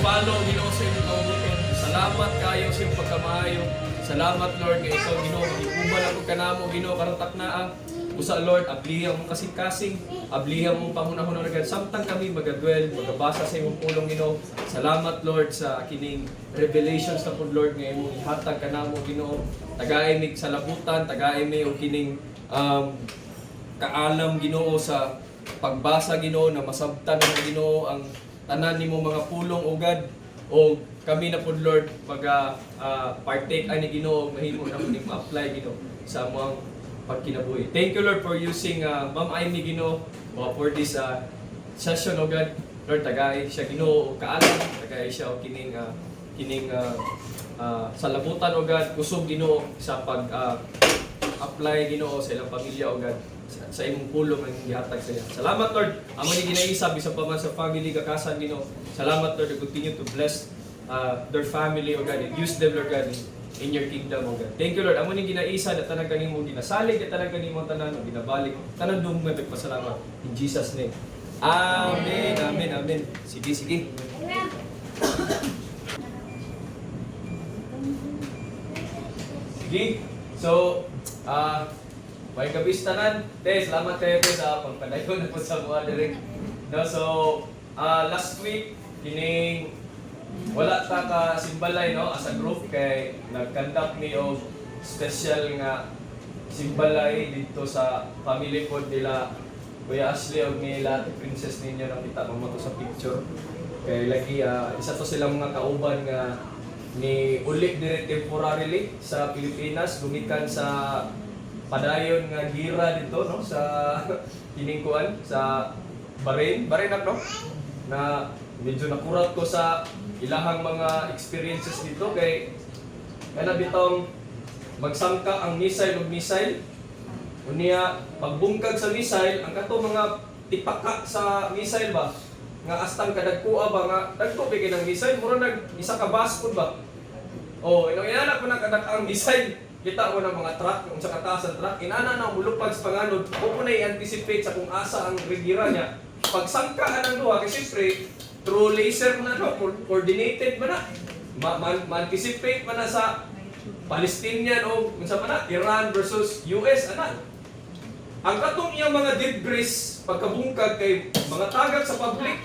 follow Ginoo sa imong kaulian. Salamat kayo sa imong pagkamaayo. Salamat Lord nga ikaw Ginoo gikuban ako kanamo Ginoo karon taknaa. Usa Lord, ablihan mong kasing-kasing, ablihan mong panghunahon agad. Samtang kami magadwell, magabasa sa imong pulong Ginoo. Salamat Lord sa kining revelations na pud Lord nga imong ihatag kanamo Ginoo. Tagaay mi sa labutan, tagaay mi og kining kaalam Ginoo sa pagbasa Ginoo na masabtan na Ginoo ang tanan nimo mga pulong ugad o kami na pud Lord partake ani Ginoo mahimo na pud ma-apply Ginoo sa among pagkinabuhi. Thank you Lord for using Ma'am Amy Ginoo for this session o God. Lord tagay siya Ginoo kaalam, tagay siya o kining sa labutan o God, kusog Ginoo sa pag apply Ginoo sa ilang pamilya o God sa imong pulong ang gihatag sa iya. Salamat Lord. Amo ni ginaisa bisan pa man sa family kakasan Ginoo. Salamat Lord, continue to bless their family o God and use them Lord God in your kingdom o God. Thank you Lord. Amo ni ginaisa na tanang kanimo ginasalig at tanang kanimo tanan ginabalik. Tanan dum nga pasalamat in Jesus name. Amen. Amen. Amen. Sige. Sige. So, may kabistanan. Salamat kayo sa pagpadayon na po sa mga direct. No, so, last week, kining wala ta ka simbalay no as a group kay nag-conduct ni og special nga simbalay dito sa family pod nila Kuya Ashley og nila princess ninyo nang kita mo to sa picture. Kay lagi isa to silang mga kauban nga ni uli dire temporarily sa Pilipinas gumikan sa padayon nga gira dito no sa kiningkuan sa Bahrain no na medyo nakurat ko sa ilahang mga experiences dito kay kana bitong magsangka ang missile ug missile unya pagbungkag sa missile ang kato mga tipaka sa missile ba nga astang kadagkua ba nga dagko bigay ng missile mura nag isa ka baskod ba inana ko na kadak-ang missile kita mo ng mga truck kung sa kataas ang truck inana na mulupag sa panganod o na i-anticipate sa kung asa ang regira niya pagsangka ng duha kasi siyempre through laser na no, coordinated man na. Ma-anticipate man na sa Palestinian o unsa man na, Iran versus US ana. Ang katong iyang mga debris pagkabungkag kay mga tagad sa public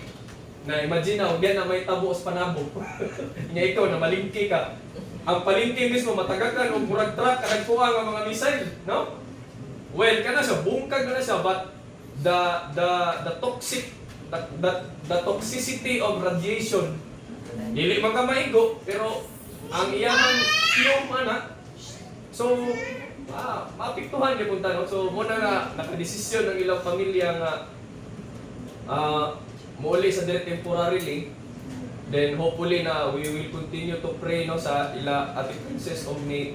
na imagine na diyan na may tabo sa panabo. Nya ikaw na malingki ka. Ang palingki mismo matagakan og murag truck kanang kuha nga mga missile, no? Well, kana sa bungkag na siya but the toxicity of radiation dili man ka maigo pero ang iyang fume ana so maapektuhan gyud punta no so mo na nga nakadesisyon ang ilang pamilya nga muuli sa dire temporarily then hopefully na we will continue to pray no sa ila ati princess of ni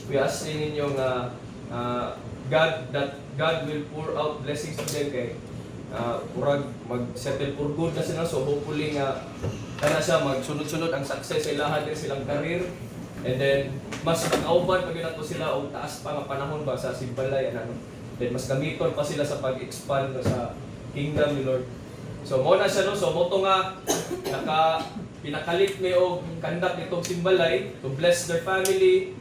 Kuya Ashley ninyo nga God will pour out blessings to them kay murag mag-settle for good na sila so hopefully nga kana siya magsunod-sunod ang success sa ilahan din silang career and then mas nakauban pag nato sila og taas pa nga panahon ba sa simbalay ano then mas gamiton pa sila sa pag-expand sa kingdom ni Lord so mo na siya no so mo to nga pinakalit mi og kandak nitong simbalay to bless their family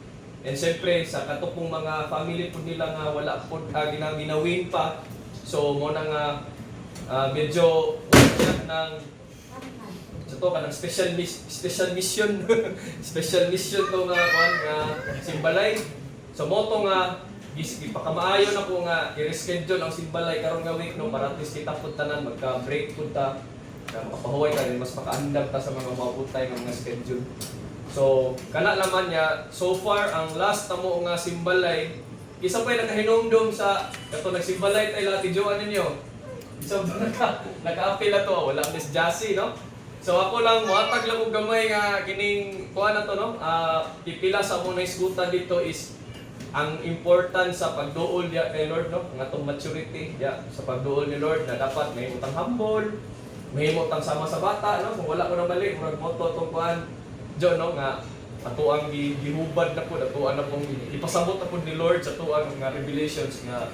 and siyempre sa katupong mga family po nila nga wala po ginawin pa so mo na nga medyo ng kanang special mission special mission to nga simbalay so mo to nga ipakamaayo na ko nga i-reschedule ang simbalay karon nga week no para at least kita pud tanan magka-break pud ta makapahuway ta mas makaandam ta sa mga mabuntay nga mga schedule so kana naman niya so far ang last tamo nga simbalay isa pa nakahinumdum sa kato nagsimbalay tay lati Joan ninyo so naka-appeal na to wala Miss Jassy no so ako lang moatag lang og gamay nga kining kuha na to no pipila sa mo na isgutan dito is ang important sa pagduol diya kay Lord no nga tong maturity diya sa pagduol ni Lord na dapat may utang humble may utang sama sa bata no kung wala ko na balik murag moto tong kuan John no nga ato ang gihubad na po ato na pong ipasabot na po ni Lord sa tuang nga revelations nga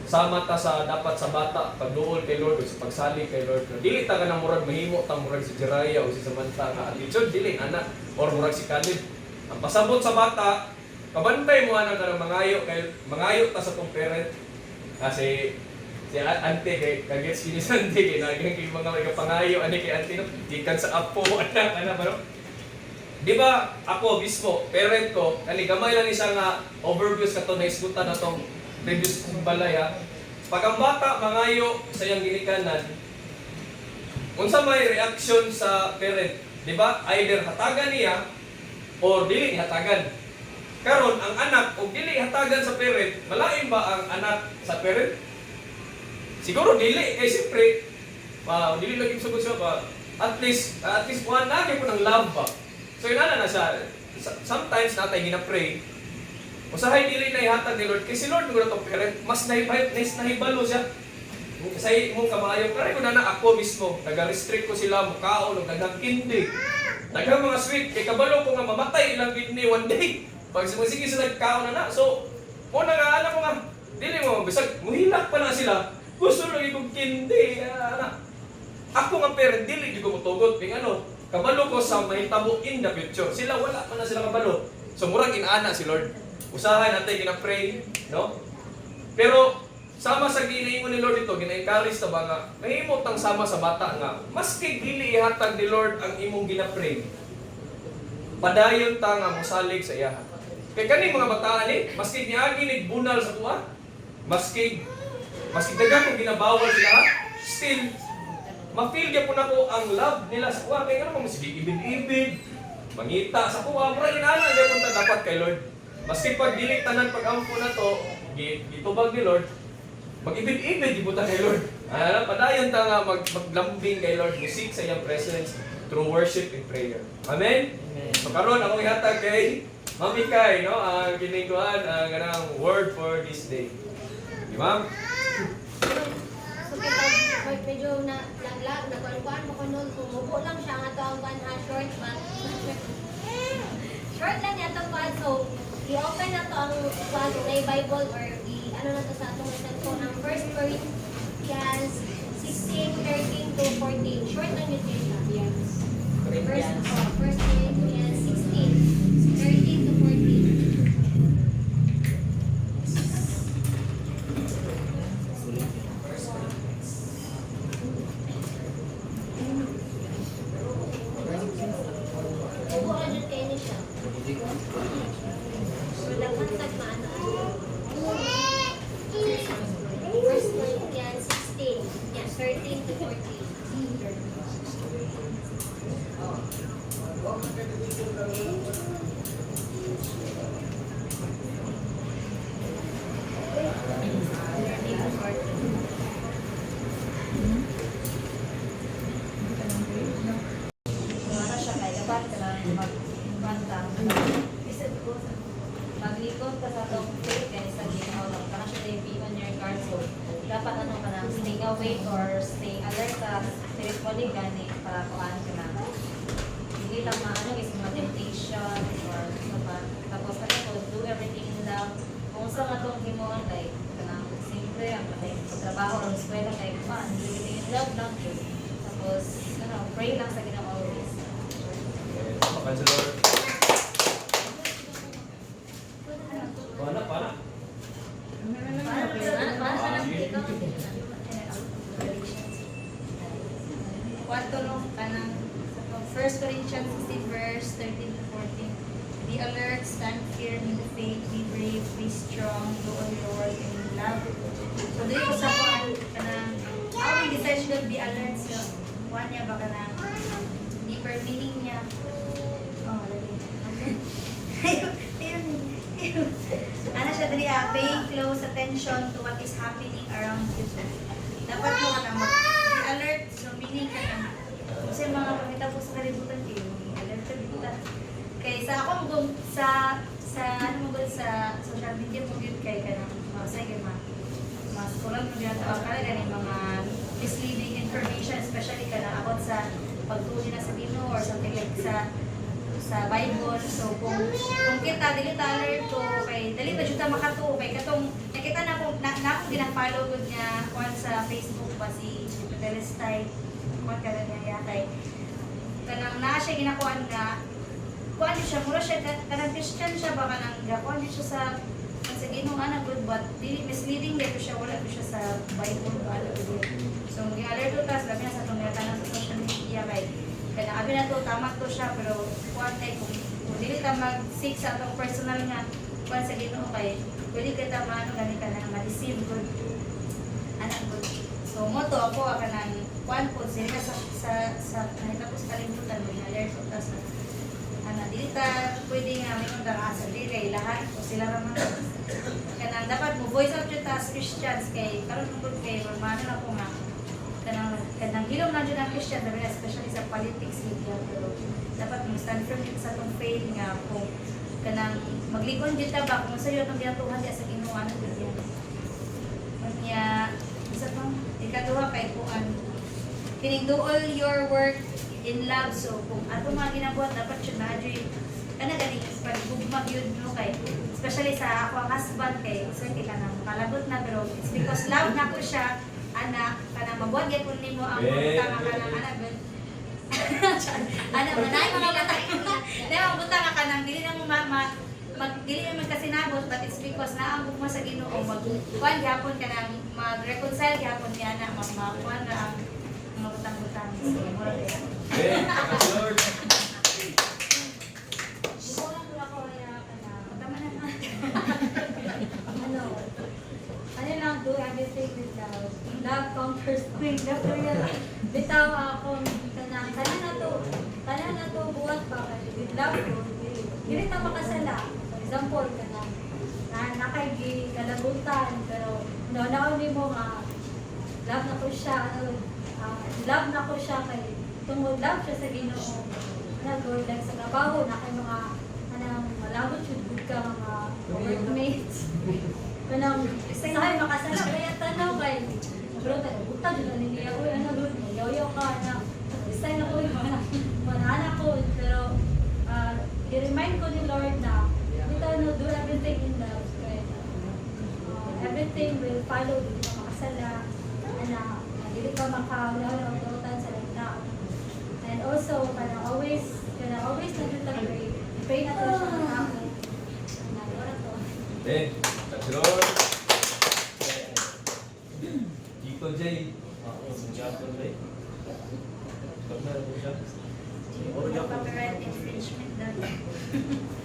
sama ta sa dapat sa bata pagduol kay Lord o sa pagsalig kay Lord. Dili ta kanang murag mahimo ta murag si Jiraya o si Samantha nga attitude dili anak or murag si Caleb. Ang pasabot sa bata, kabantay mo ana kanang mangayo ta sa tong parent kasi si ante kay gets kini sante kay nagang kay mga may kapangayo ani kay ante no gikan sa apo anak ana ba no? Di ba ako mismo parent ko kani gamay lang isa nga overview sa to na isgutan na tong previous balay ha. Pag ang bata mangayo sa iyang ginikanan, unsa may reaction sa parent, di ba? Either hatagan niya or dili hatagan. Karon ang anak og dili hatagan sa parent, malain ba ang anak sa parent? Siguro dili kay siyempre dili lagi sugod siya ba at least one na gyud ng love ba. So inana na siya. Sometimes natay gina-pray usahay dili na ihatag ni Lord. Kasi si Lord mo na itong parent, mas nahibalo siya. Kasi mo kamayo, kaya ko na ako mismo, nag-restrict ko sila, mukhaon, nagkindi. Naghang mga sweet, kay kabalo ko nga mamatay ilang kidney one day. Pag sige sila nagkaon na so, mo na nga, alam mo nga, dili mo, bisag, muhilak pa na sila, gusto lang ikong kindi. Ako nga parent, dili ko mutugot, kaya ano, kabalo ko sa mahitabo in the future. Sila, wala pa na sila kabalo. So, murag inaana si Lord. Usahay natin gina-pray, no? Pero sama sa ginaingon ni Lord ito, gina-encourage ta ba nga mahimo tang sama sa bata nga maski dili ihatag ni Lord ang imong gina-pray. Padayon ta nga mosalig sa iya. Kay kani mga bataan ni, maski niagi ni bunal sa tuwa, maski dagan kung ginabawal sila, still ma-feel gyud nako ang love nila sa tuwa kay ano mo sige ibig-ibig, mangita sa tuwa, mura inaana gyud punta dapat kay Lord. Maski pag dili tanan pag-ampo na to, gitubag ni Lord, mag-ibig-ibig ibuta kay Lord. Padayon ta nga maglambing kay Lord, musik sa iyang presence through worship and prayer. Amen? So karon akong ihatag kay Mami Kay, no? Ang kinikuan, ang ganang word for this day. Di ma'am? So kapag medyo naglag, nagkuhan mo ko nun, kumubo lang siya nga to ang short man. Short lang niya to pa, so i-open na to ang Bible or ano na to sa atong cellphone ng 1 Corinthians 16:13 to 14. Short lang yun siya. First Corinthians 16:13 to 14. Ubo ka dyan kayo niya siya. Dapat tagmaan. 1 Corinthians 16, 13 to 14. Maglikod ka sa tong faith kaya sa ginawa lang para siya tayo be on your guard. So dapat ano ka na stay awake or stay alert sa spiritually gani para kuhaan ka na hindi lang maano is mga temptation or ano pa. Tapos ano to do everything in love. Kung sa nga tong himon like kanang simple ang patay sa trabaho o eskwela kay man everything in love lang yun. Tapos ano pray lang sa ginawa always. Makan sa Lord. Paano? Tulong ka ng 1 Corinthians 16 verse 13 to 14. Be alert, stand firm in the faith, be brave, be strong, do all your work in love. So dito ko sa kuan ka ng how we decide should be alert so kuan niya ba ka ng deeper meaning niya. Oh, lagi. Ano siya dali paying close attention to what is happening around you. Dapat mo ka na mag-alert, so meaning ka na. Kasi mga pamita po sa kalibutan kayo, alert ka dito. Kaya sa ako mo sa ano mo sa social media mo yun kay ka na sige mas kulang mo dyan tawag ka na mga misleading information, especially ka na about sa pagtuli na sa Dino or something like sa Bible. So kung kita dili ta alert to kay dili ta jud ta makatuo kay katong nakita na akong gina-follow ko niya kuan sa Facebook ba si Telestay kuan ka na niya yatay kanang naa siya ginakuan nga kuan din siya mura siya kanang Christian siya ba kanang gakuan din siya sa Ginoo ana good but dili misleading dito siya wala ko siya sa Bible ba ala ko so gi-alert to tas labi na sa tong tanan sa social media kay kanang abi na to tama to siya pero kuan kay kung dili ta mag-seek sa atong personal nga kuan sa Ginoo kay pwede kita maano gani ka na ma-deceive good anak good so mo to ako kanang kuan po sila sa nahitapos kalimutan mo alert to tas ana dili ta pwede nga may kung sa dili kay lahat o sila raman kanang dapat mo voice out yung as Christians kay karon tungkol kay romano na ko nga kanang hilom na dyan ang Christian dahil especially sa politics media pero dapat mo stand firm dito sa itong faith nga kung kanang maglikon dito ba kung sa'yo itong ginatuhan diya sa Ginoo ano dito kanya isa pang ikaduha kay kuan kining do all your work in love so kung ato mga ginabuhat dapat siya na dyan kana gani pagbugmag yun no kay especially sa ako ang husband kay swerte ka nang kalabot na pero it's because love na ko siya anak kana mabuhat gyud kun nimo ang mga nga kanang anak ben ana manay mga bata na buta nga kanang dili na mo dili naman kasi nabot but it's because naambog mo sa Ginoo magkuan gyapon kanang mag-reconcile gyapon ni ana magmakuan na ang mga butang-butang so mura kaya Lord. Ano lang, do everything with love. Love conquers all. Bitaw akong kanang tanan na to buhat pa kay with love ko. Dili ta makasala. For example kanang nakay kalabutan pero naon nimo nga love na ko siya love na ko siya kay tungod love siya sa Ginoo. Nagor like sa trabaho na kay mga kanang malabot jud gud ka mga workmates. Kanang sahay makasala kaya tanaw kay pero buta jud ni niya ko ano gud yaw ka na stay na ko manana ko pero i-remind ko ni Lord na bitaw no do everything in love kay everything will follow dili ka makasala ana dili ka makawala sa tao and also kana always na jud ta pray na to siya na ako na ora to Lord. Dito Jay. Ako sa Japon Jay. Kamera mo siya. copyright infringement dati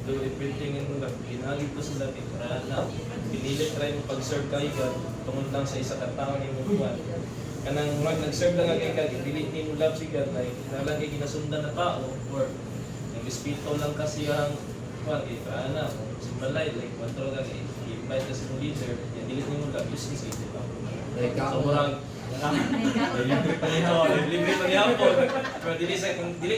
Do everything in love. Ginalit ko sila para na pinilit try mo pag-serve kayo ka tungod lang sa isa ka tao ni mo buwan. Kanang mag nag-serve lang kay ka dili ni mo love siya like nalang kay ginasundan na tao or nag-espito lang kasi ang kuan kay ana simbalay like kontrol ka kay invite ka sa leader ya dili ni mo love just say di ba. So murag libre pa niya po. Pero dili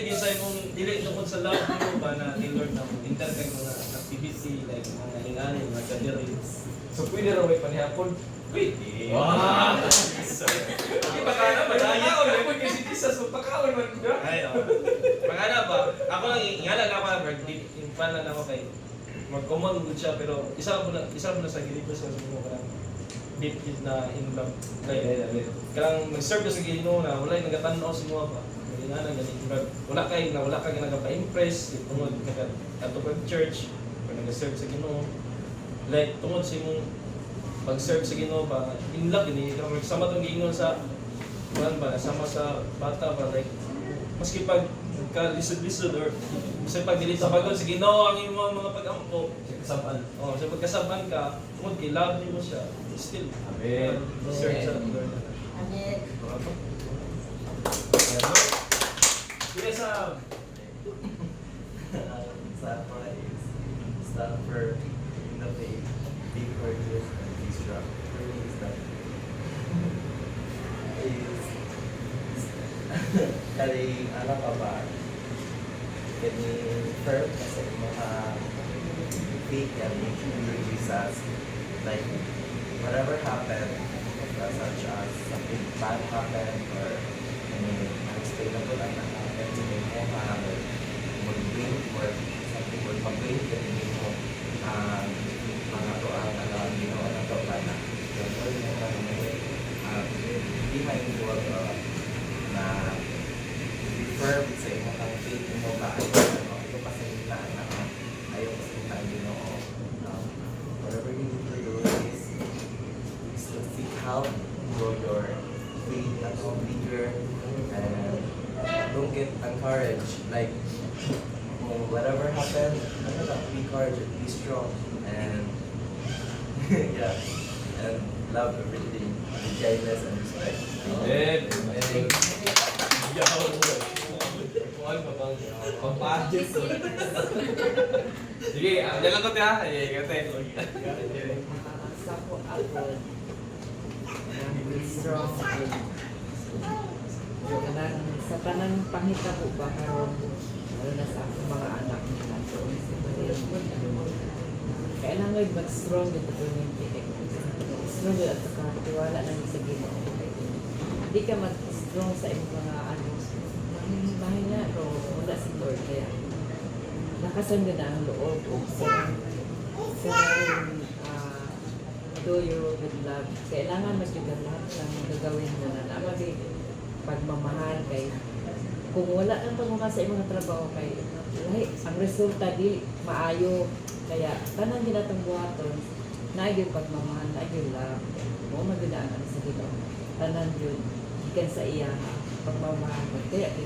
din sa imong dili tungkol sa love mo ba na ni Lord na enter kay mga activity like mga ingani mga gathering. So pwede raw may panihapon. Pwede. Wow! Di ba kana madaya o level kasi Jesus so pakaon man ka. Ay oh. Pangana ba? Ako lang ingala na ako birthday in plan na ako kay mag-common good siya pero isa mo na sa gilid ko sa mo ka deep na in love kay kanang mag-serve sa Ginoo na wala nagatan-aw sa mga ba nga na ganito wala ka nagapa-impress tungod ka ato pag church pag nag-serve sa Ginoo like tungod sa imong pag-serve sa Ginoo ba in love ini kang magsama tong Ginoo sa ba sama sa bata ba like maski pag ka lisod-lisod or sa pag dili sa pagod sa Ginoo ang imong mga pag-ampo kasaban sa pagkasaban ka tungod kay love nimo siya still amen serve sa Lord Amen. Yes, Sapphire is stand firm in the faith, be courageous and be strong. For me is that is kali ano ka ba? Kani firm kasi mga faith and in Jesus like whatever happened, such as something bad happened or any unexplainable na happened to me mo mag-bring or something will mag-bring ka mo mga to ang Ginoo na to na whatever happened, ano lang, be courageous, be strong, and yeah, and love everything, with kindness and respect. And, kuhan pa bang pampadyos ko. Sige, dalang ko tiya. Sige, kate. Sa po ako, be strong and sa tanang pangitabo ba karon lalo na sa akong mga anak nila so kailangan mag-strong dito po yung strong yun at saka tiwala lang sa Ginoo hindi ka mag-strong sa iyong mga ano mahal nga o wala si Lord kaya nakasanda na ang loob o sa do you with love kailangan magjugan lahat ng gagawin mo na namagay pagmamahal kay kung wala kang pagmamahal sa imong trabaho kay lahi ang resulta di maayo kaya tanang ginatong buhaton na yung pagmamahal na yung love mo magdaan ang sa Ginoo tanan yun gikan sa iya pagmamahal kaya kay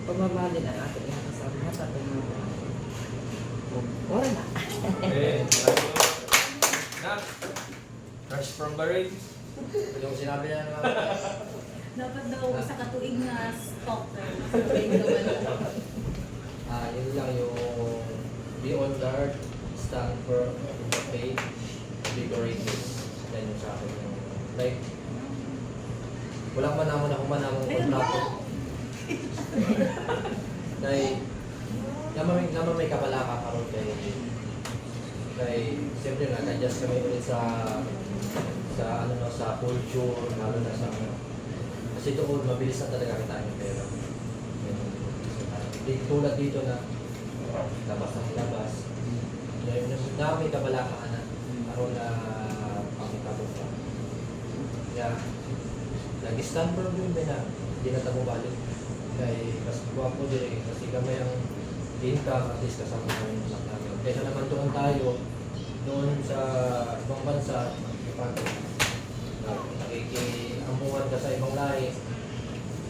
pagmamahalin ang ating iya sa lahat ng pagmamahal ora na Nak, fresh from Bahrain. Yung sinabi niya na Dapat daw sa katuig na stalker. yun lang yung be on guard, stand firm in the faith, be courageous. Yan yung sa akin yung like walang manamon ako manamon kontrato. Dahil naman may kapalaka karon kay siyempre nga adjust kami ulit sa ano no sa culture lalo na sa kasi doon mabilis na talaga kita yung pera. Di tulad dito na labas ng labas. Na may kabalakaan na aron na pangitabo pa. Kaya nag-stand firm yun na hindi na tamo balik. Kaya mas guwapo din kasi gamay ang income at least kasama namin yung anak namin. Kaysa naman doon tayo doon sa ibang bansa nakikiampuhan ka sa ibang lahi.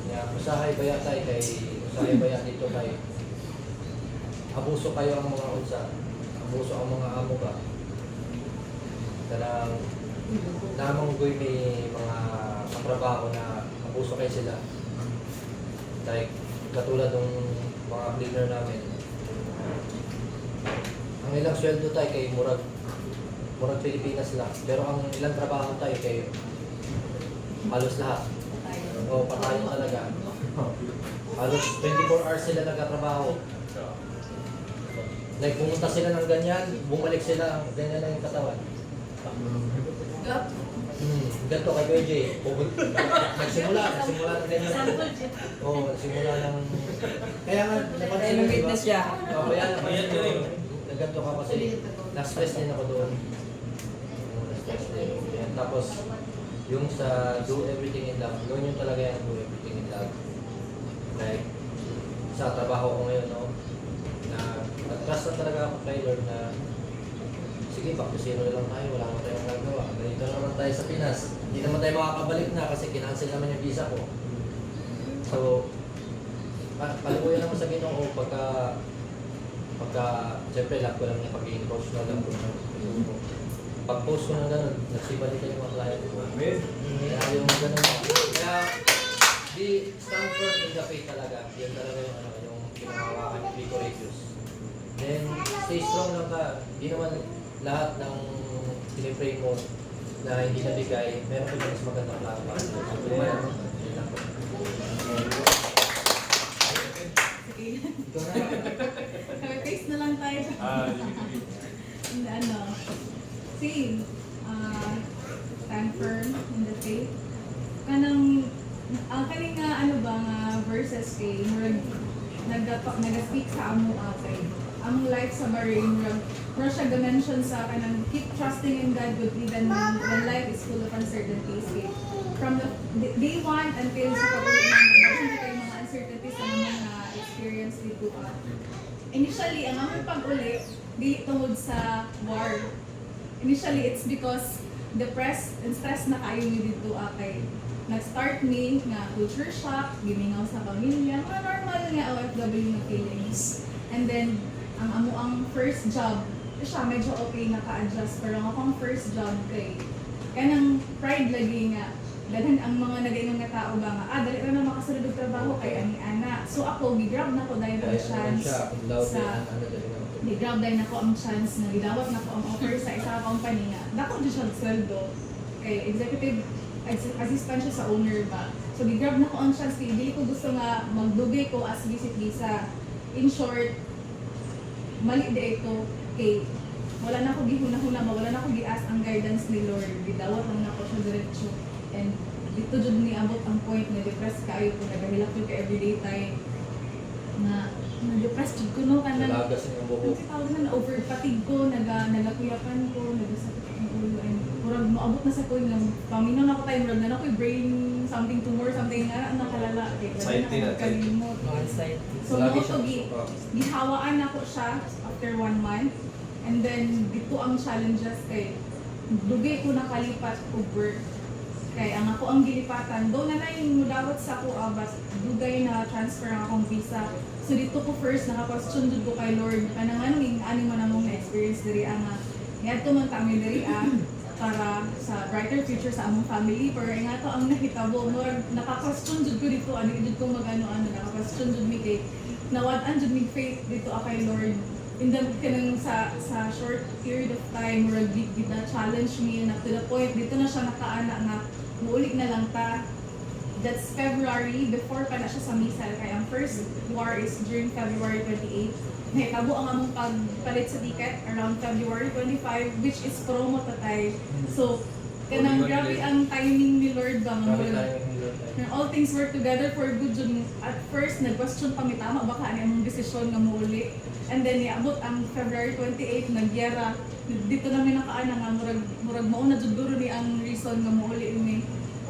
Kaya usahay baya tayo kay usahay baya dito kay abuso kayo ang mga unsa. Abuso ang mga amo ba. Kanang namang goy may mga katrabaho na abuso kayo sila. Like katulad ng mga cleaner namin. Ang ilang sweldo tayo kay murag Pilipinas lang. Pero ang ilang trabaho tayo kay halos lahat. O patayo talaga. Halos 24 hours sila nagtatrabaho. Like pumunta sila ng ganyan, bumalik sila, ganyan lang yung katawan. Ganito kay Kuya Jay. Nagsimula ng ganyan. Oo, nagsimula ng... Kaya nga, napansin mo, diba? siya Oo, kaya napansin mo, nagganto ka kasi na-stress din ako doon. Na-stress din. Yan. Tapos, yung sa do everything in love, yun yung talaga yung do everything in love. Like, sa trabaho ko ngayon, no? Na, nag-trust na talaga ako kay Lord na sige, back to zero na lang tayo, wala naman tayong magagawa. Ganito naman tayo sa Pinas. Hindi naman tayo makakabalik na kasi kinancel naman yung visa ko. So, palikuyan naman sa Ginoo pagka siyempre lahat ko lang yung pagiging professional lang ko. Pag-post ko ng gano'n, nagsibalik yung mga client ko. Kaya yung gano'n. Kaya, di stand firm in the faith talaga. Yan talaga yung yung kinahawakan, be courageous. Then, stay strong lang ka. Hindi naman lahat ng pinipray mo na hindi nabigay, meron ko mas magandang plano para sa iyo. So, yun lang po. Ikaw na. Face na lang tayo. And ano, same. Stand firm in the faith. Ang kaning nga ano ba nga verses kay murag nag-speak sa amo atay. Ang life sa Bahrain murag siya ga-mention sa kanang keep trusting in God good even when life is full of uncertainties. Kay from the day 1 until sa pag-uwi ng hindi kayo mga uncertainties sa mga experience dito initially ang aming pag-uli di tungod sa war. Initially it's because depressed and stressed na kayo ni dito kay nag-start me nga culture shock, gimingaw sa pamilya, mga normal nga OFW na feelings. And then, ang amo ang first job, siya medyo okay naka-adjust. Pero ang akong first job kay, kanang pride lagi nga, daghan ang mga nagaingon nga tao ba nga, dali na makasulod og trabaho kay ani ana. So ako, gigrab na ko dahil ang Kaya naman chance siya, kung daw sa dali naman. gigrab dahil na ko ang chance na gidawat na ko ang offer sa isa ka company nga. Dako di siya sweldo kay executive assistant siya sa owner ba. So gigrab na ko ang chance kay dili ko gusto nga magdugay ko as visit visa. In short, mali di ito kay wala na ko gihuna-huna ba, wala na ko gi-ask ang guidance ni Lord. Gidawat lang na ko siya diretso. And dito jud ni abot ang point na depressed kayo ko nagahilak jud ka everyday time na na-depressed jud ko no kanang Nalagas niya ang buhok. kasi tawag na over fatigue ko, nagakuyapan ko, nagasakit ang ulo, and murag moabot na sa ko yung paminaw na ko tayo, murag na ako brain something tumor, something nga nakalala. Anxiety na, kalimot. Anxiety. So Lagi mo siya to suka. gihawaan ako siya after 1 month, and then dito ang challenges kay dugay ko nakalipat og work. Kay ang ako ang gilipatan, do na yung mudawat sa ako but dugay na transfer ang akong visa. So dito ko first naka-question jud ko kay Lord kanang anong aning man among na-experience diri nga ngadto man kami diri para sa brighter future sa among family pero nga to ang nahitabo murag naka-question jud ko dito ani jud ko magano naka-question jud mi kay nawad-an jud mi faith dito kay Lord. In the kanang sa short period of time murag gid na challenge me na to the point dito na siya nakaana nga muulik na lang ta. That's February, before pa na siya sa Misal. Kaya ang first war is during February 28. Nahitabo ang among pagpalit sa ticket around February 25, which is promo tatay. So, kanang grabe ang timing ni Lord ba nga Grabe murag- tayo yung Lord tayo. na all things work together for good jud. At first nag-question pa mi tama ba ka among desisyon nga muuli. And then niabot ang February 28 nagyera. Dito na mi nakaana nga murag mao na jud duro ni ang reason nga muuli mi.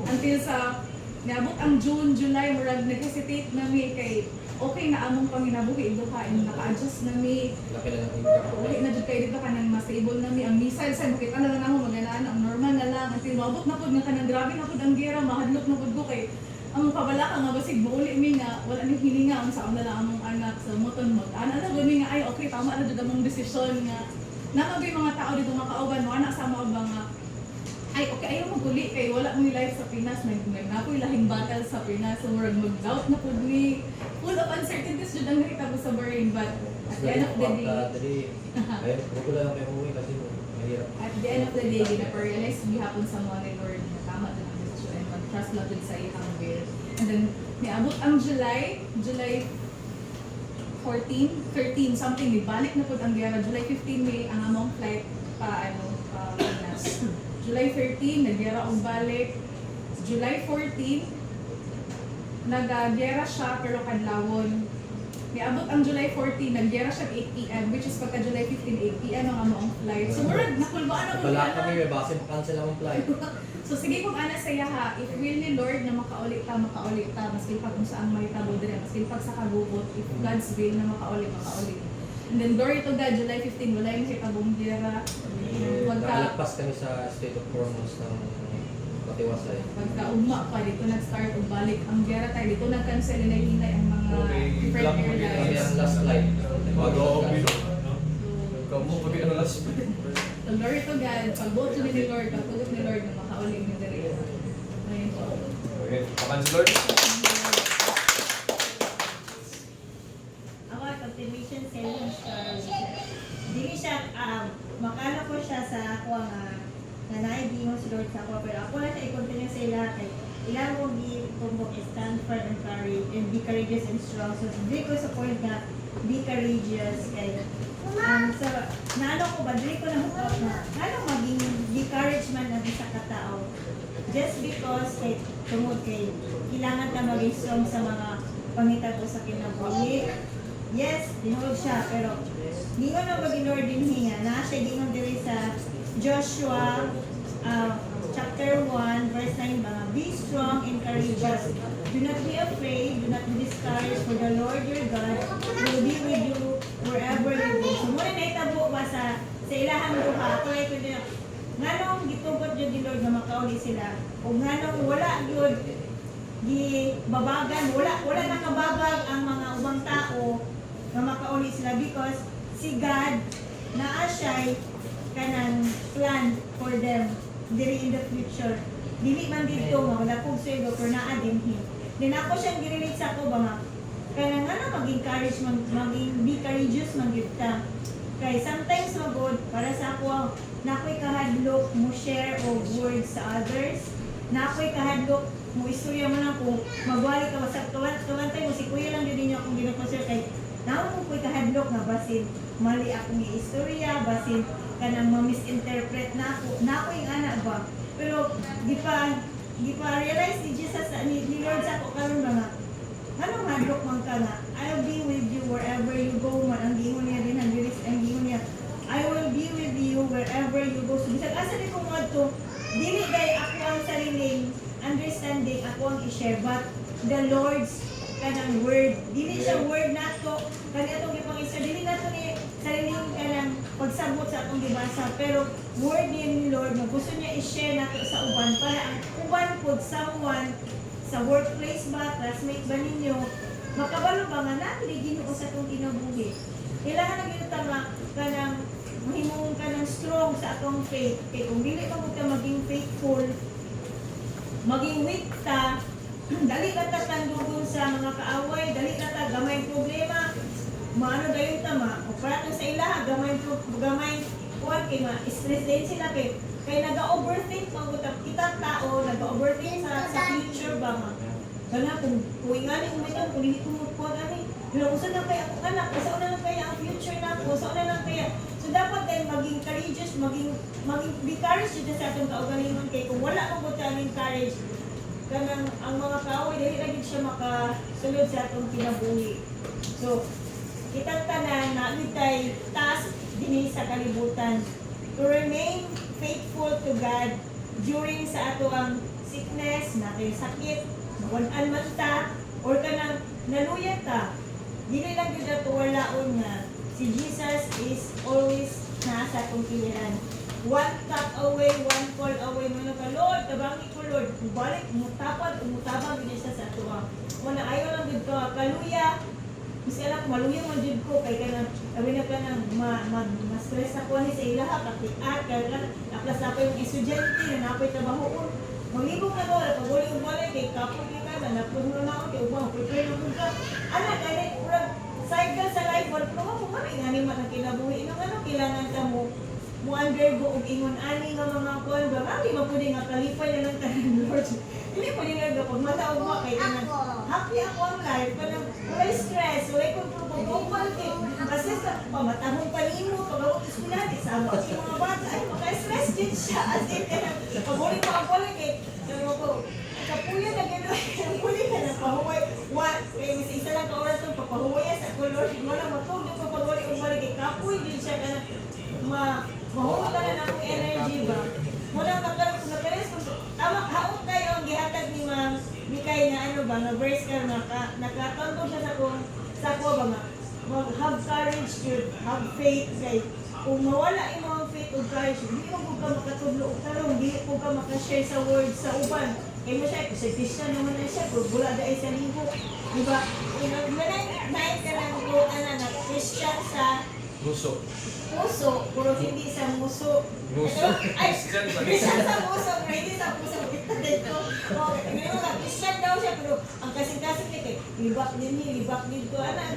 Until sa niabot ang June, July murag nag-hesitate na mi kay okay na among panginabuhi duha and naka-adjust na mi. Laki na ng income. Ulit na jud kay dito kanang mas stable na mi ang missile sa makita na lang ako maganaan ang normal na lang until mabot na pud nga kanang grabe na pud ang gera mahadlok na pud ko kay ang pabala ka nga basig mauli mi nga wala ni hininga ang saon na lang among anak sa moton mo ana na gud mi nga ay okay tama na jud among desisyon nga namagay mga tao dito makauban mo anak sa mga ba nga ay okay ayaw maguli kay wala mo life sa Pinas nagnapoy lahing battle sa Pinas so murag mag-doubt na pud mi full of uncertainties jud ang nakita ko sa brain but at the end of the day Ayun, huwag ko lang kayo umuwi kasi mahirap. at the end of the day, gina-realize gihapon sa mga ni Lord na tama din ang desisyon and mag-trust lang din sa ihang will. And then, niabot ang July 13, something, balik na po ang gera. July 15, may ang among flight pa Pinas. July 13, nagyera og balik. July 14, nag-gera siya pero kadlawon. Niabot ang July 14, nagyera siya 8 p.m. which is pagka July 15, 8 p.m. ang among flight. So murag nakulbaan ako Wala niya kami, na. may base cancel ang flight. So sige kung ana saya ha, if will ni Lord na makaulit ta, maski pag kung saan may tabo dire, maski pag sa kabugot, if God's will na makaulit. And then glory to God, July 15, wala yung sa tabong gera. Nakalagpas kami sa state of hormones ng Matiwasay. Pagka-ugma pa, dito nag-start o balik ang gera tayo, dito nag-cancel na hinay ang mga Okay, different lang mo Kami airlines. ang last flight. Bago ako Last bilo. flight. Kamu pag ang last So glory to God, pag-vote ni Lord, pag-tugot ni Lord na makaulit ni dire. Ayun po. Okay, pakan si Lord. Ako, continuation selling story. Dili siya, makala ko siya sa ako nga naigingon si Lord sa ako, pero ako lang siya i-continue sa ila kay ilang kong gitumbok is stand firm and courage and be courageous and strong. So, di ko sa point nga, be courageous kay so, naano ko ba, di ko na hook up na ano maging be courage man na sa katao. Just because kay tungod kay kailangan ka maging strong sa mga pangitabo sa kinabuhi. Yes, tinuod siya, pero gingon na pag-Lord din hiya, na siya gingon diri sa Joshua chapter 1 verse 9 ba, be strong and courageous. Do not be afraid, do not be discouraged, for the Lord your God will be with you wherever you go. So muna na itabo ba sa ilahang duha, kaya ko din nganong gitugot jud ni Lord na makauli sila o nganong wala jud gibabagan, wala nakababag ang mga ubang tao nga makauli sila because si God naa siya kanang plan for them diri in the future. Dili man dito nga wala kong sweldo pero naa din him. Then ako siyang girelate sa ako ba nga kaya nga na maging courage, maging be courageous man gyud ta. Kay sometimes magod para sa ako na ako'y kahadlok mo share of words sa others. Na ako'y kahadlok mo istorya mo lang kung magwali ka sa kawantay mo si kuya lang yun ninyo akong ginakonsider kay naon mo ko'y kahadlok nga basin mali akong istorya basin kanang ma-misinterpret na ako yung anak ba pero di pa realize ni Jesus ni Lord sa ako karon mga anong hadlok man ka nga I'll be with you wherever you go man ang giingon niya din ang lyrics ang giingon niya I will be with you wherever you go so bisag asa di ko ngadto dili day ako ang sariling understanding ako ang i-share but the Lord's kanang word dili siya word nato kani atong gipangisa dili nato ni sariling kanang pagsabot sa atong gibasa pero word ni Lord nga gusto niya i-share nato sa uban para ang uban pod someone sa workplace ba classmate ba ninyo makabalo ba nga natin Ginoo sa atong kinabuhi kailangan na gyud ta nga kanang mahimong kanang strong sa atong faith kay kung dili ka mo maging faithful maging weak ta dali ka ta tandugon sa mga kaaway dali ka ta gamay problema maano dayon ta o para sa ilaha gamay kuan kay ma-stress din sila kay naga-overthink magutap kitang tao naga-overthink sa future ba ma kana kung ingani umitan kung dili ko mo ani pero usa na kay ako anak usa na lang kaya ang future nako usa na lang kaya so dapat din maging courageous maging be courageous dito sa atong kaugalingon kay kung wala mo gud kaming courage kanang ang mga kaaway dili ra gid siya makasulod sa atong kinabuhi so kitang tanan na tay task dinhi sa kalibutan to remain faithful to God during sa ato ang sickness natay sakit mawan-an man ta or kanang naluya ta dili lang gyud ato walaon nga si Jesus is always nasa atong pilihan one tap away, one call away mo ka Lord, tabangi ko Lord balik, umutabang din siya sa ato wala ayaw lang gyud ka kaluya kasi alam ko, maluya man dyan ko, kaya ka na, sabi na ka na, ma-stress na ko ni sa ilaha, kakiat, kaya ka, naplas na pa yung estudyante, na napay trabaho, maglibog na ko, napaguli yung balay, kay kapoy ka na, napuno na ako, kay ubang, prepare na ko ka, anak, kaya urang, cycle sa life, wala ko naman, kung ano, ingani man ang kinabuhi, inong ano, kailangan ka mo undergo, og ingon, ani nga mga kuwan ba, mami, mapudi nga, kalipay na lang tayo, Lord, hindi po nila kapag mataog mo, kaya ka na, happy ako ang life, parang, wala stress, wala control ko, kasi sa pamatahong panimo, pag-awag eskwela, isama ko yung mga bata, ay maka-stress din siya, as in, pag-uli mo ang balik sabi mo ko, kapuya na gano'n, kapuya ka na pahuway, kaya isa lang ka oras itong papahuway sa color, wala matulog ko pag-uli ang balik, kapuya din siya, ka na, mahuwa ka na akong energy ba, muna nakares ko, tama, haot tayo ang gihatag ni Ma'am Mikay na ano ba, na verse ka nakatantong siya sa ko ba nga, have courage yun, have faith kay kung mawala yung mga faith o courage, hindi mo ka makatudlo o tarong, hindi mo ka makashare sa word sa uban. Kaya mo siya, kasi Christian naman na siya, kung bula dahil sa linggo. Diba? Nain ka lang po, na Christian sa puso, pero hindi sa muso. Ay, Christian sa puso, pero hindi sa puso. Kita dito. Ngayon nga, Christian daw siya, pero ang kasing-kasing nito, libak din ko, anak.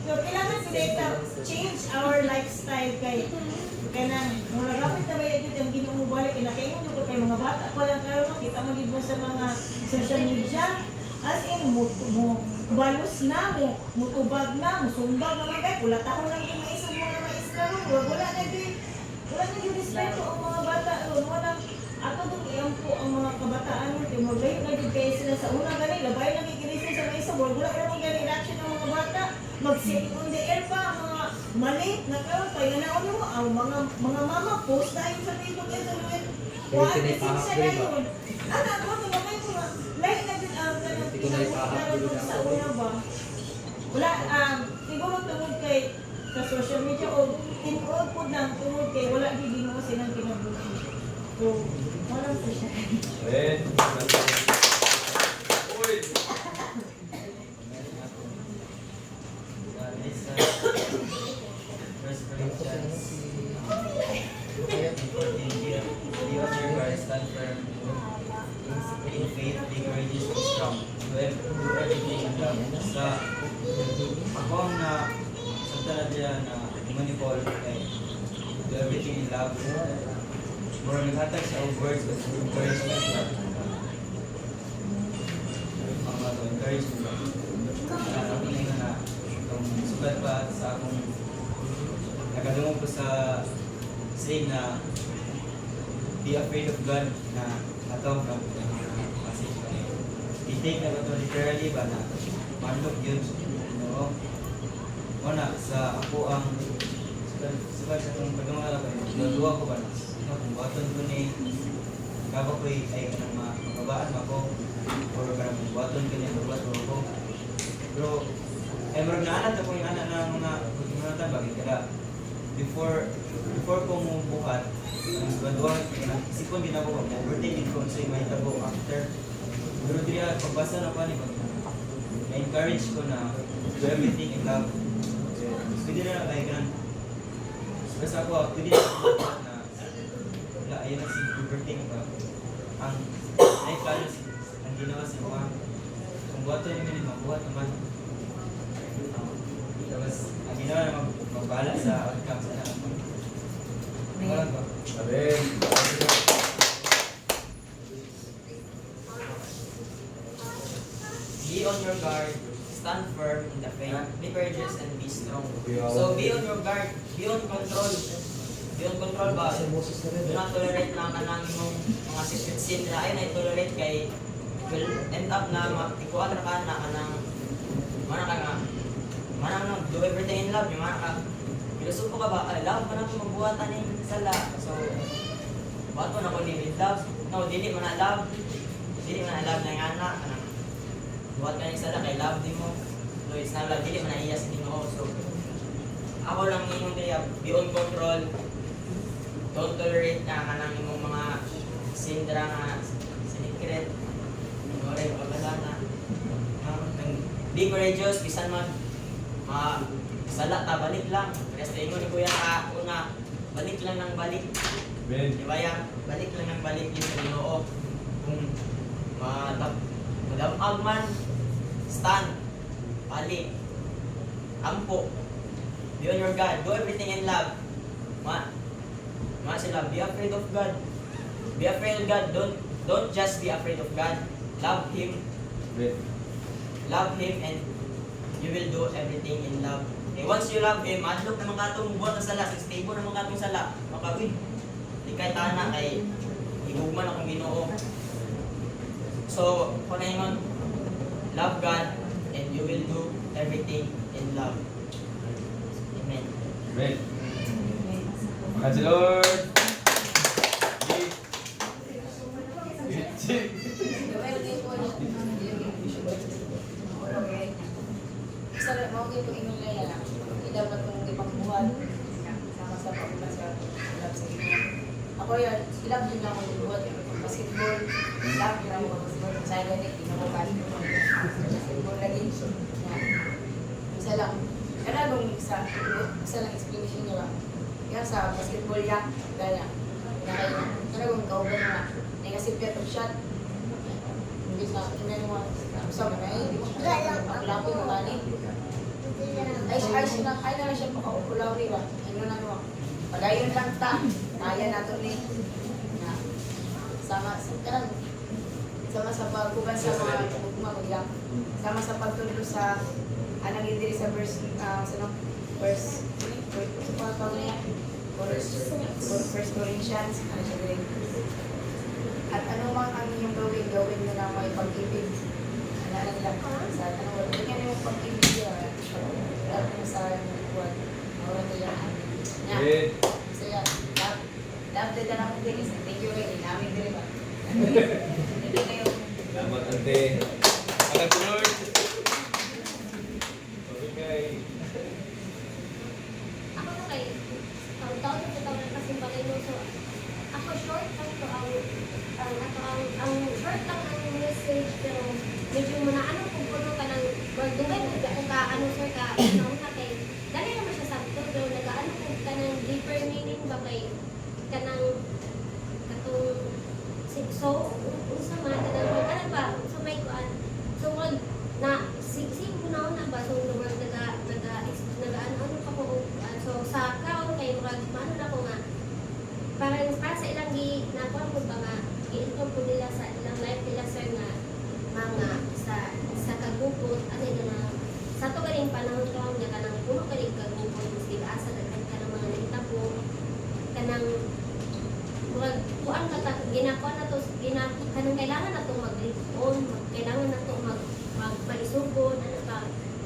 So, kailangan ko dito change our lifestyle kay nang mula rapid na ba yun yung ginumubalik, kinakaingon ko kay mga bata pa lang karoon, kita mo dito sa mga social media, as in, balos na, mutubag na, musumbag na mga guys, wala taon lang yung maisog mga maistra ron, wala na yung respeto ang mga bata ron, walang, ato doon iyan po ang mga kabataan ron, yung maglayo na din kayo sila sa una gani, labay na kikinisin sa maisog, wala na mga gani reaction ng mga bata, mag-sitting on the air pa, mga mali, nakaroon, kaya na mo, ang mga mama post na yung sa Facebook, ito yun, siya na yun, anak, wala naman yung mga, like na din ang kanang sa una ba, wala, siguro tungod kay, sa social media, o tinurod po lang, tungod kay, wala di Ginoo silang kinabuhi. So, walang po siya. Uy! mo ni Paul, like, do everything in love. Mura naghatag siya of words but encouragement lang. Mga to, encouragement lang. Ako na itong sulat pa sa akong nakadungog ko sa saying na be afraid of God na ataw na message ko niya. I-take na ba ito literally ba na manlok yun? No? Una, sa ako ang sulat sa akong pagdungan ako, nagawa ko ba na kung baton ko ni kaba ko ay kanang makabaan ako or kanang baton ko niya magbuhat ko ako. Pero ay marag naalat ako yung anak na mga pagdungan bagay kada before ko mo buhat ang graduate isipon din ako overtake ko sa may tabo after pero diya pagbasa na pa ni na-encourage ko na do everything in love. Pwede na like kanang basta ako pwede na wala ayun na si overtake ba ang ay plano ang ginawa si mga kung buhaton yung hindi mabuhat naman. Tapos ang ginawa na magbala sa outcome sa anak. Walang ba? Amen. Be on your guard, stand firm in the faith, be courageous and be strong. So be on your guard, be on control. Be on control ba? Do not tolerate na kanang imong mga secret sin na ayun ay tolerate kay will end up na ikuan ra ka na kanang mana ka nga manang do everything in love, yung mana ka pilosopo ka ba? Ay, love pa na kung magbuhatan yung sala. So, bato na ko live with love. No, dili man na love. Dili man na love na yung anak. Buhat ka yung sala kay love din mo. So, it's not love. Dili man na iya sa Ginoo. So, ako lang inyong kaya, be on control. Don't tolerate na ka ng imong mga sindra nga sinikret. Ignorin, pagkala na. Be courageous, bisan man. Sala ta, balik lang. Resta ingon ni Kuya ka, una, balik lang ng balik. Amen. Di ba yan? Balik lang ng balik yung sa Ginoo. Kung madamag man, stand, balik, ampo, be on your God, do everything in love. Sila, be afraid of God. Be afraid of God. Don't just be afraid of God. Love Him. Amen. Love Him and you will do everything in love. Okay, once you love Him, adlok naman katong buhat ng sala, stable naman katong sala. Makawin. Di kay tana kay higugman akong Ginoo. So, kung na love God and you will do everything in love. Amen. Amen. Praise the Lord. Sa mga ko inyong kaya, dapat kong ipagbuhat sama sa pagbuhat sa love sa Ginoo. Ako yun, love din lang ako buhat. Basketball, love din ako basketball. Sa ito, hindi mo basketball lagi. Isa lang. Kaya nung isa lang explanation niya lang. Kaya sa basketball yan, kaya kaya kung kauban na, ay kasi pet of shot. Hindi na, hindi mo sa mga paglapo mo kani. Ay na lang siya pakaulawi ba? Ano na mo? Pagayon lang ta. Kaya nato ni. Sama sa pagkuban sa mga magya. Sama sa pagtulong sa anang diri sa verse verse First Corinthians, ano siya din. At ano mang ang inyong gawin mo na may pag-ibig. Ano nila sa tanong, hindi ka yung pag-ibig niya. Love mo sa buwan. Mawala nila. Amen. So yan, love din na akong din. Thank you kayo. Namin din ba? Hindi kayo. Salamat, Ante. Praise the Lord. Okay. Ako na kay, taon na taon na kasi balay mo. So, ako short lang to ang short lang ang message pero medyo muna ano kung puno ka ng magdugay kung ka ano sir ka nauna kay dali naman siya sakto pero nagaano kung ka ng deeper meaning ba kay ka ng katong so unsa man ano ba so may kuan so wag na sig mo na ba so the world naga ano pa ko so kanang kuan ka ta ginakuan na to kanang kailangan na to mag-on, kailangan na to maisugod ano ka.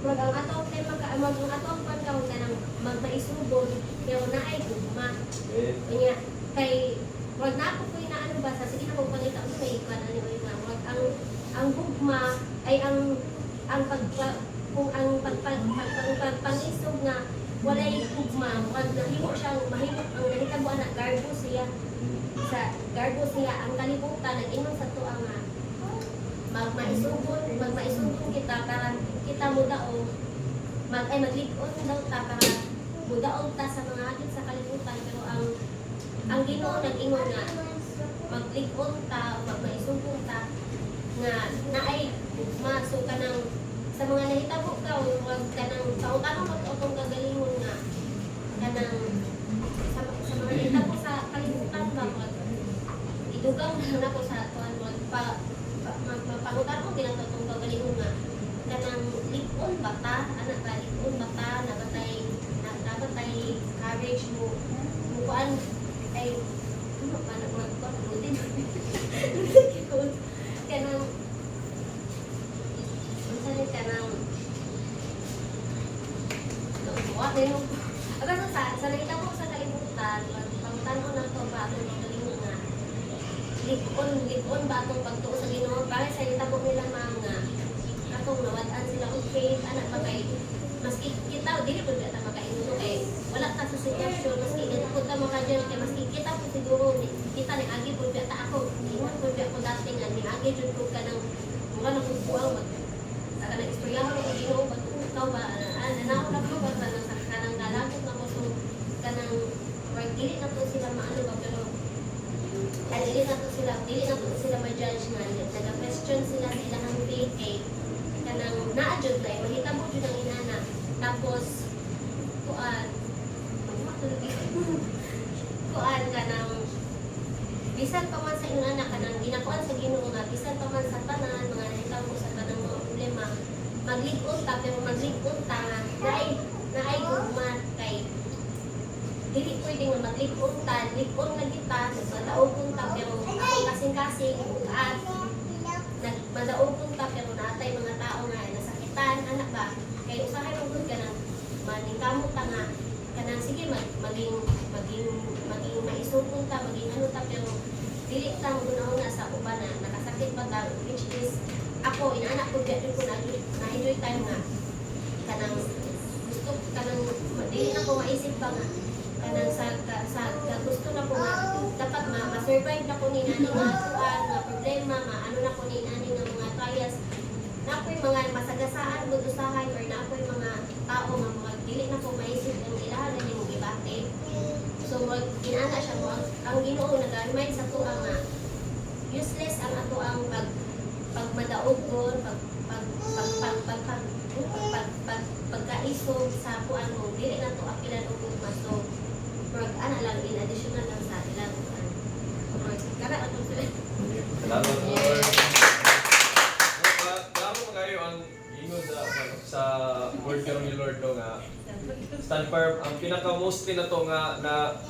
Wag ang ato kay ang ato ang pagkaon kanang magmaisugod kay na ay gugma. Kanya kay wag na ako na ano ba sa sige na ko pangita mo may ikaw na ni nga wag ang gugma ay ang kung ang pag-isog nga walay gugma wag nahimo siyang mahimo ang nahitabo na garbo siya sa garbo siya ang kalibutan nag-ingon sa tuwa nga magmaisugod kita para kita mo daw maglig-on daw ta para mudaog ta sa mga atin sa kalibutan pero ang Ginoo nag-ingon nga maglig-on ta magmaisugod ta nga naay gugma so kanang sa mga nahitabo ka wag kanang taon-taon mag-otong gagalingon nga kanang sa mga nahitabo sa kalibutan ba idugang na ko sa tuwan magpapangutan mo ginatotong gagalingon nga kanang lig-on bata anak ka lig-on bata nabatay courage mo mukuan ay ano pa nagkuhan ulitin kanang unsa kanang wa nino aga sa nakita ko sa kalibutan pangutanon na to ba atong magalingon nga lig-on ba atong pagtuo sa Ginoo para sa itabo nila mga atong nawad-an sila og faith anak ba kay maski kita dili pud ta makainuno kay wala ta sa sitwasyon maski dili pud ta makadyan kay maski kita pud siguro kita ni agi pud ta ako ingon pud ako dati nga ni agi jud ko kanang mga nakukuang saka na-istoryahan ko Ginoo ba ikaw ba nanaw na ko ba sa kanang dalagot na ko so kanang or dili na to sila maano ba pero dili na to sila ma-judge nga naga-question sila sa ilang faith kay kanang na-jud na mahitabo jud ang inana tapos kuan kanang bisan pa man sa inyong anak kanang ginakuan sa Ginoo nga bisan pa man sa tanan mga nahitabo sa tanang mga problema maglig-on ta pero maglig-on ta nga naay gugma kay dili pwede nga maglig-on ta lig-on na kita madaogon ta pero ako kasing-kasing at madaogon ta pero natay mga tao nga nasakitan anak ba kay usahay mo gud kanang maningkamot ta nga kanang sige maging maisupon ta maging ano ta pero dili ta mo guna sa uban na nakasakit pa ta which is ako inaanak ko gyud ko na-enjoy time nga kanang gusto kanang dili na ko maisip pa nga kanang sa gusto na ko nga dapat ma-survive na ko ni nani nga problema maano na ko ni nani nga mga trials na ako'y mga masagasaan gud usahay or na ako'y mga tao nga mga dili na ko maisip ang ilahan na yung ibate so inaana siya mo ang Ginoo nag-remind sa tuwa nga useless ang ato ang pagmadaogon pagkaisog sa kuan mo dili na to apilan og gugma so ana lang in additional lang sa ilang kara ato sila Salamat Lord. Salamat kayo ang ingon sa word karon ni Lord no nga stand firm ang pinaka mostly na to nga na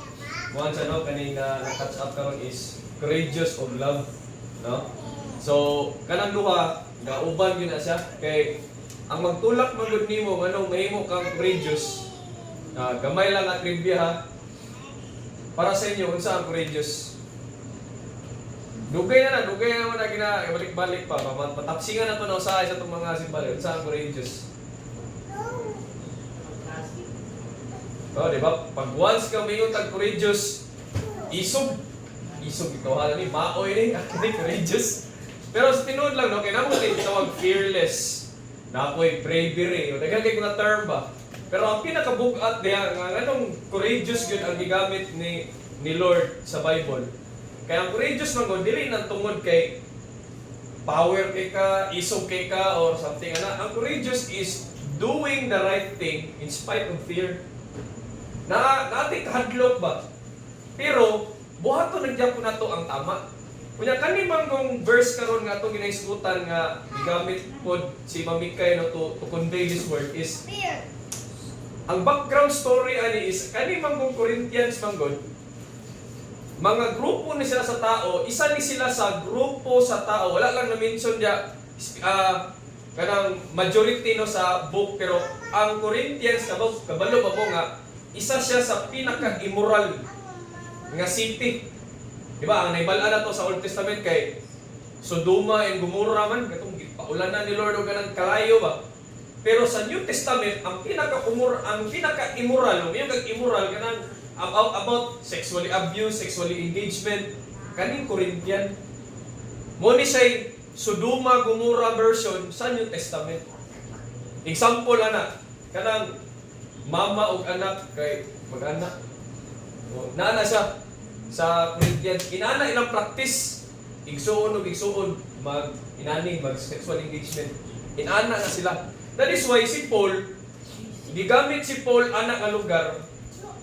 once ano kanina na catch up karon is courageous of love no. So kanang duha gauban gyud na siya kay ang magtulak magud nimo nganong mahimo kang courageous gamay lang at trivia ha para sa inyo unsa ang courageous dugay na naman na balik-balik pa patapsingan na to na usahay sa itong mga simbali unsa ang courageous di ba pag once ka mingon tag courageous isog ito hala ni maoy ni courageous pero sa tinuod lang no kay namo tay tawag fearless na ako'y bravery o daghan kay mga term ba pero ang pinakabugat diha nga anong courageous gyud ang gigamit ni Lord sa Bible kaya ang courageous man gud dili nang tungod kay power kay ka isog kay ka or something ana ang courageous is doing the right thing in spite of fear nating kahadlok ba pero buhaton nagyapon nato ang tama. Kunya kani manggong verse karon nga atong ginaisgutan nga gigamit pod si Mamikay no to convey this word is ang background story ani is kani manggong Corinthians manggod mga grupo ni sila sa tao, isa ni sila sa grupo sa tao. Wala lang na-mention diya kanang majority no sa book, pero ang Corinthians kabalo ba po nga isa siya sa pinaka-immoral nga city. Diba? Ang naibala na to sa Old Testament kay Sodoma and Gomorrah man, katong gipaulanan ni Lord og kanang kalayo ba. Pero sa New Testament, ang pinaka-immoral, yung immoral kanang about sexually abuse, sexually engagement, kaning Corinthian. Mo ni say Sodoma Gomorrah version sa New Testament. Example ana, kanang mama og anak kay mag-anak. Naana siya sa Corinthians, inana ilang practice, igsuon o igsuon, mag sexual engagement. Inana na sila. That is why si Paul, gigamit si Paul anak nga lugar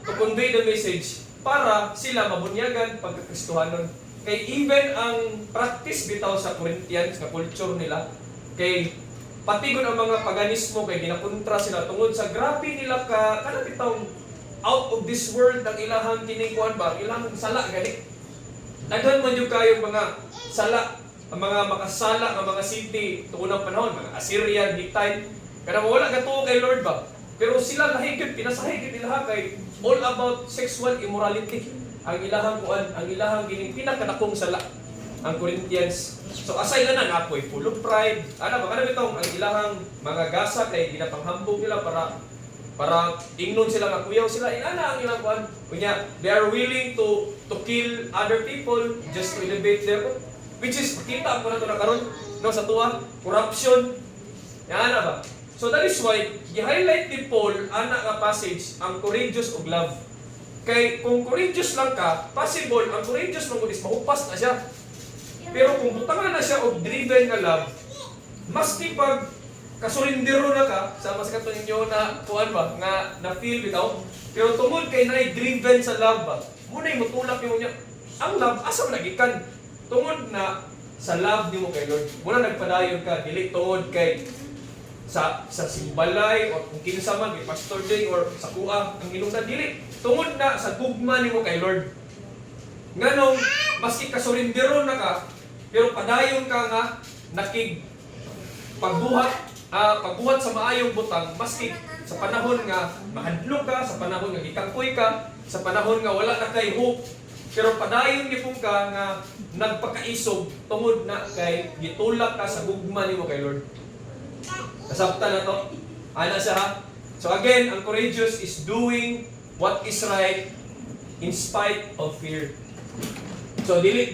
to convey the message para sila mabunyagan pagkakristohanon. Kay even ang practice bitaw sa Corinthians, nga culture nila, kay pati gud ang mga paganismo kay ginakontra sila tungod sa grabe nila ka kana bitawng out of this world ang ilahang kinikuan ba, ilang sala gani. Daghan man jud kayo mga sala, ang mga makasala ang mga city tuon ang panahon, mga Assyria, Hittite, kada wala gatuo kay Lord ba. Pero sila lahigid, pinasahigid nila kay all about sexual immorality. Ang ilahang kuan, ang ilahang gining pinakadakong sala ang Corinthians. So aside na apoy full of pride. Ano ba kana bitong ang ilahang mga gasa kay ginapanghambog nila para ingnon sila nga kuyaw sila. Inana ang ilang kuan. Kunya, they are willing to kill other people just to elevate their, which is makita ko na to na karon no sa tuwa, corruption. Yan ba? So that is why gi-highlight ni Paul ana nga passage ang courageous ug love. Kay kung courageous lang ka, possible ang courageous man gud is mahupas na siya. Pero kung butangan na siya og driven nga love, maski pag kasurindero na ka sa mas kato ninyo na kuan ba nga na feel bitaw, pero tungod kay naay driven sa love ba, mo nay mutulak nimo niya. Ang love asa man nagikan? Tungod na sa love nimo kay Lord. Muna nagpadayon ka dili tungod kay sa simbalay o kung kinsa man kay Pastor Jay or sa kuha ang hinungdan dili. Tungod na sa gugma nimo kay Lord. Nganong maski kasurindero na ka, pero padayon ka nga pagbuhat sa maayong butang, maski sa panahon nga mahadlok ka, sa panahon nga gikangkoy ka, sa panahon nga wala na kay hope, pero padayon ni ka nga nagpakaisog tungod na kay gitulak ka sa gugma nimo kay Lord. Nasabtan na to? Ana siya ha? So again, ang courageous is doing what is right in spite of fear. So dili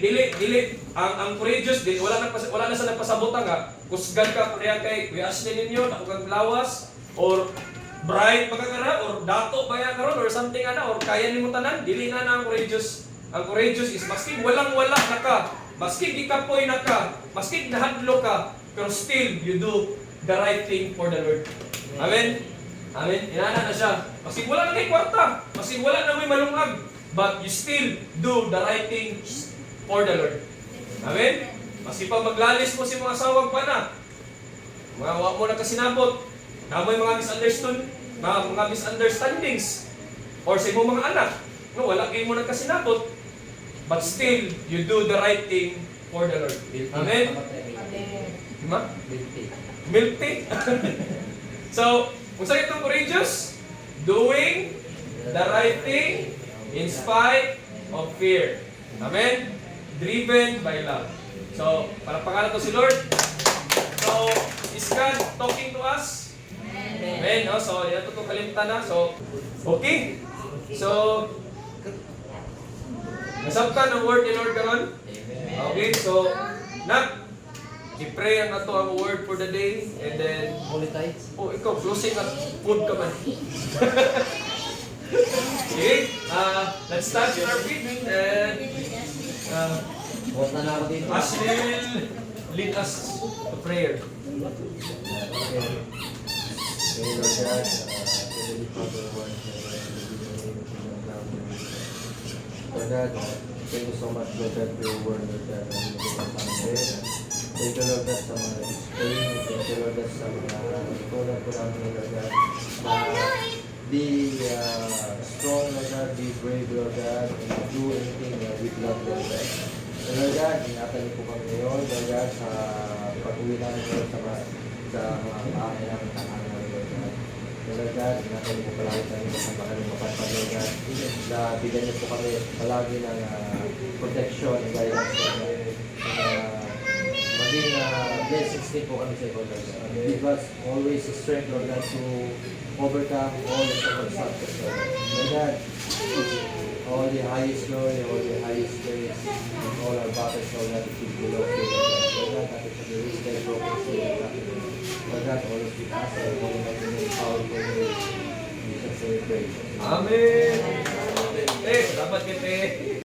ang courageous wala na sa nagpasabutan nga kusgan ka pareha kay kuya Ashley ninyo ako kang lawas or bright magkakara or dato baya karon or something ana or kaya nimo tanan, dili na ang courageous. Ang courageous is maski walang-wala na ka, maski gikapoy na ka, maski nahadlo ka, pero still you do the right thing for the Lord. Amen. Amen. Inana na siya. Maski wala na kay kwarta, maski wala na may malungag, but you still do the right thing for the Lord. Amen? Maski pa maglalis mo si mga sawag pa na, mga mo na kasinabot, na may mga misunderstandings, or sa imong mga anak, no, wala kayo mo na kasinabot, but still, you do the right thing for the Lord. Amen? Diba? Milk tea. So, kung saan itong courageous? Doing the right thing in spite of fear. Amen? Driven by love. So, para pangalan to si Lord. So, is God talking to us? Amen. No? So, yan ito kalimtan na. So, okay. So, nasabtan ang word ni Lord karon? Okay. So, i-pray ang ato ang word for the day. And then, ikaw, closing at food ka man. Okay. Let's start with our feet. And Ashley will lead us to prayer. God, thank you so much, Lord, that your word, Lord, that thank you, Lord, that sa mga explain, thank you, Lord, that sa mga tulad ko namin, Lord, that be strong, Lord God, be brave, Lord God, and do anything with love, Lord God. So, Lord God, ingatan niyo po kami ngayon, Lord God, sa pag-uwi namin Lord, sa mga bahay namin, tahanan namin, Lord God. So, Lord God, ingatan niyo po palagi kami sa mga lumapatpad, Lord God, na bigyan niyo po kami palagi ng protection and guidance, Lord God. Maging blessings din po kami sa iyo, Lord God. Give us always strength, Lord God, to overcome all the circumstances, Lord God. Lord God, all the highest glory, all the highest praise, and all our battles, Lord God, it belongs to you, Lord God. Lord God, that is the reason that broken spirit, Lord God, always with us, and holy name, powerful name, Jesus, we pray. Amen! Te, salamat kita.